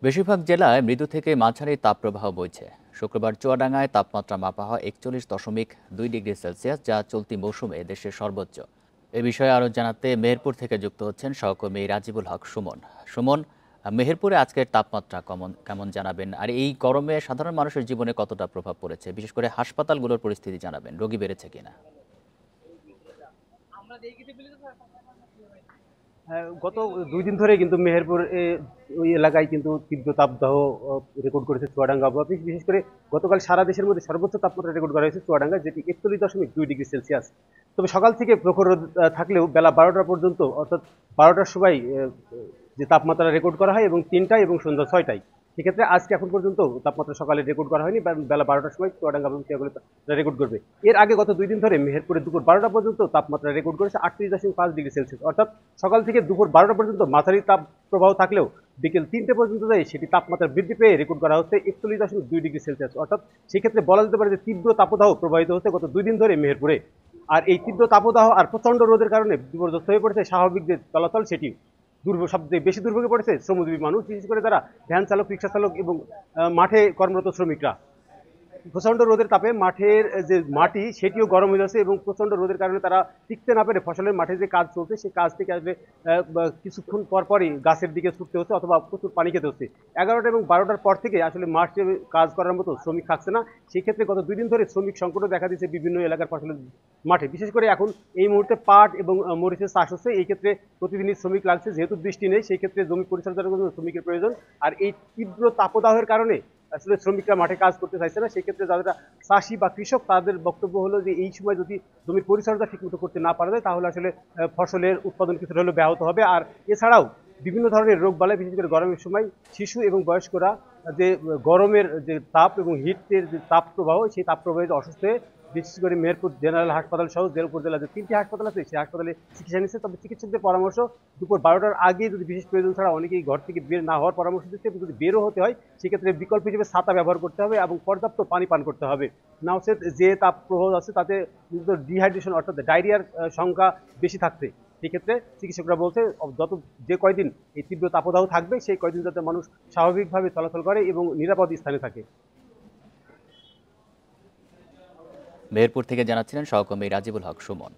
বেশিরভাগ জেলায় মৃদু থেকে মাঝারি তাপপ্রবাহ বইছে। শুক্রবার চুয়াডাঙ্গায় তাপমাত্রা মাপা হয় 41.2 ডিগ্রি সেলসিয়াস, যা চলতি মৌসুমে দেশের সর্বোচ্চ। এ বিষয়ে আরও জানাতে মেহেরপুর থেকে যুক্ত হচ্ছেন সহকর্মী রাজিবুল হক সুমন। সুমন, মেহেরপুরে আজকের তাপমাত্রা কেমন জানাবেন, আর এই গরমে সাধারণ মানুষের জীবনে কতটা প্রভাব পড়েছে? বিশেষ করে হাসপাতালগুলোর পরিস্থিতি জানাবেন, রোগী বেড়েছে কিনা? হ্যাঁ, গত ২ দিন ধরে কিন্তু মেহেরপুর ওই এলাকায় কিন্তু তীব্র তাপদাহ রেকর্ড করেছে চুয়াডাঙ্গা আবহাওয়া অফিস। বিশেষ করে গতকাল সারা দেশের মধ্যে সর্বোচ্চ তাপমাত্রা রেকর্ড করা হয়েছে চুয়াডাঙ্গায়, যেটি ৪১.২ ডিগ্রি সেলসিয়াস। তবে সকাল থেকে প্রখর রোদ থাকলেও বেলা ১২টা পর্যন্ত, অর্থাৎ ১২টার সময় যে তাপমাত্রা রেকর্ড করা হয় এবং ৩টায় এবং সন্ধ্যা ৬টায়, সেক্ষেত্রে আজকে এখন পর্যন্ত তাপমাত্রা সকালে রেকর্ড করা হয়নি। বেলা ১২টার সময় চুয়াডাঙ্গা এবং টিয়াগুলো রেকর্ড করবে। এর আগে গত ২ দিন ধরে মেহেরপুরে দুপুর ১২টা পর্যন্ত তাপমাত্রা রেকর্ড করেছে ৩৮.৫ ডিগ্রি সেলসিয়াস। অর্থাৎ সকাল থেকে দুপুর ১২টা পর্যন্ত মাঝারি তাপ প্রবাহ থাকলেও বিকেল ৩টে পর্যন্ত যায় সেটি তাপমাত্রা বৃদ্ধি পেয়ে রেকর্ড করা হচ্ছে ৪১.২ ডিগ্রি সেলসিয়াস। অর্থাৎ সেক্ষেত্রে বলা যেতে পারে যে তীব্র তাপদাহ প্রবাহিত হচ্ছে গত ২ দিন ধরে মেহেরপুরে। আর এই তীব্র তাপদাহ আর প্রচণ্ড রোদের কারণে বিপর্যস্ত হয়ে পড়েছে স্বাভাবিক যে চলাচল, সেটি সবচেয়ে বেশি দুর্ভোগে পড়েছে শ্রমজীবী মানুষ, বিশেষ করে তারা ভ্যান চালক, রিক্সা চালক এবং মাঠে কর্মরত শ্রমিকরা। প্রচণ্ড রোদের তাপে মাঠের যে মাটি সেটিও গরম হয়ে যাচ্ছে এবং প্রচণ্ড রোদের কারণে তারা টিকতে না পেরে ফসলের মাঠে যে কাজ চলছে সেই কাজ থেকে আসলে কিছুক্ষণ পর পরই গাছের দিকে ছুটতে হচ্ছে অথবা প্রচুর পানি খেতে হচ্ছে। ১১টা এবং ১২টার পর থেকে আসলে মাঠে কাজ করার মতো শ্রমিক থাকছে না। সেক্ষেত্রে গত ২ দিন ধরে শ্রমিক সংকটও দেখা দিচ্ছে বিভিন্ন এলাকার ফসলের মাঠে। বিশেষ করে এখন এই মুহূর্তে পাট এবং মরিচের চাষ হচ্ছে। এই ক্ষেত্রে প্রতিদিনই শ্রমিক লাগছে, যেহেতু বৃষ্টি নেই সেই ক্ষেত্রে জমি পরিচর্যার জন্য শ্রমিকের প্রয়োজন। আর এই তীব্র তাপদাহের কারণে আসলে শ্রমিকরা মাঠে কাজ করতে চাইছে না। সেক্ষেত্রে যারা চাষি বা কৃষক, তাদের বক্তব্য হলো যে এই সময় যদি জমির পরিচর্যা ঠিকমতো করতে না পারা যায় তাহলে আসলে ফসলের উৎপাদন কিছুটা হলেও ব্যাহত হবে। আর এছাড়াও বিভিন্ন ধরনের রোগ বালাই, বিশেষ করে গরমের সময় শিশু এবং বয়স্করা যে গরমের যে তাপ এবং হিটের যে তাপ প্রবাহ, সেই তাপ প্রবাহে অসুস্থ হয়ে বিশেষ করে মেহেরপুর জেনারেল হাসপাতাল সহ উপজেলা যে ৩টি হাসপাতাল আছে সেই হাসপাতালে চিকিৎসা নিচ্ছে। তবে চিকিৎসকদের পরামর্শ দুপুর ১২টার আগে যদি বিশেষ প্রয়োজন ছাড়া অনেকেই ঘর থেকে বের না হওয়ার পরামর্শ দিচ্ছে, এবং যদি বেরও হতে হয় সেক্ষেত্রে বিকল্প হিসেবে ছাতা ব্যবহার করতে হবে এবং পর্যাপ্ত পানি পান করতে হবে। না হচ্ছে যে তাপ প্রবাহ আছে তাতে ডিহাইড্রেশন অর্থাৎ ডায়রিয়ার সংখ্যা বেশি থাকছে। সেক্ষেত্রে চিকিৎসকরা বলছে যে কয়দিন এই তীব্র তাপদাহ থাকবে সেই কয়দিন যাতে মানুষ স্বাভাবিকভাবে চলাচল করে এবং নিরাপদ স্থানে থাকে। মেহেরপুর থেকে জানাচ্ছিলেন সহকর্মী রাজিবুল হক সুমন।